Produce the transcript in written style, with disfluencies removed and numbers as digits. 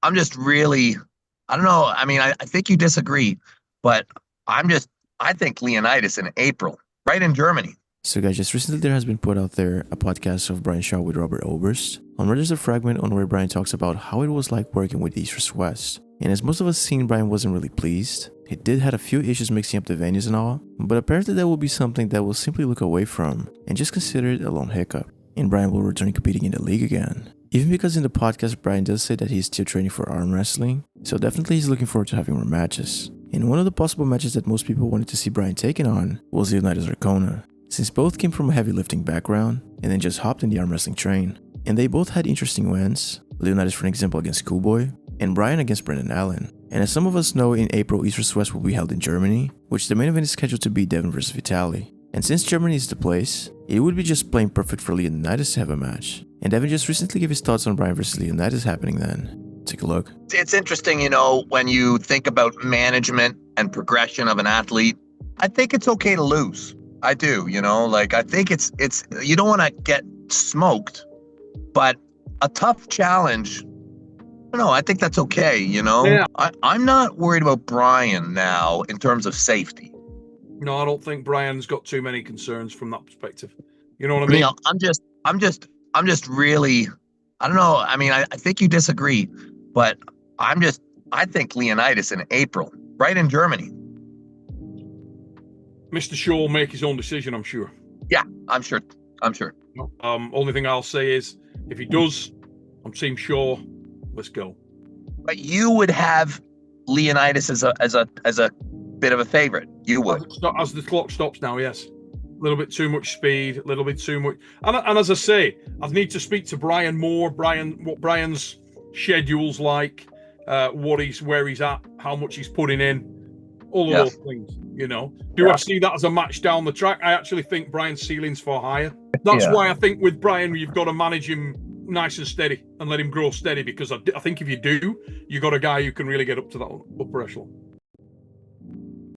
I'm just really, I don't know. I mean, I think you disagree, but I'm just, I think Leonidas in April, right in Germany. So guys, just recently there has been put out there a podcast of Brian Shaw with Robert Oberst. On where there's a fragment on where Brian talks about how it was like working with East vs West. And as most of us seen, Brian wasn't really pleased. He did had a few issues mixing up the venues and all, but apparently that will be something that we'll simply look away from and just consider it a lone hiccup. And Brian will return competing in the league again. Even because in the podcast Brian does say that he's still training for arm wrestling, so definitely he's looking forward to having more matches. And one of the possible matches that most people wanted to see Brian taking on was Leonidas Arkona, since both came from a heavy lifting background and then just hopped in the arm wrestling train. And they both had interesting wins, Leonidas for an example against Schoolboy, and Brian against Brendan Allen. And as some of us know, in April East vs West will be held in Germany, which the main event is scheduled to be Devon vs Vitali. And since Germany is the place, it would be just plain perfect for Leonidas to have a match. And Devon just recently gave his thoughts on Brian vs Leonidas happening then. Take a look. It's interesting, when you think about management and progression of an athlete, I think it's okay to lose. I do, I think it's you don't want to get smoked, but a tough challenge, I think that's okay, Yeah. I'm not worried about Brian now in terms of safety. No, I don't think Brian's got too many concerns from that perspective. You know what I mean? I'm just really, I don't know. I mean, I think you disagree, but I think Leonidas in April, right in Germany. Mr. Shaw will make his own decision, I'm sure. Yeah, I'm sure. Only thing I'll say is, if he does, I'm Team Shaw. Let's go. But you would have Leonidas as a bit of a favorite. You would. As the clock stops now, yes. A little bit too much speed, a little bit too much. And as I say, I need to speak to Brian more. What Brian's schedule's like, where he's at, how much he's putting in, all of those things. Do I see that as a match down the track? I actually think Brian's ceiling's far higher. That's why I think with Brian, you've got to manage him nice and steady and let him grow steady, because I think if you do, you got a guy who can really get up to that upper echelon.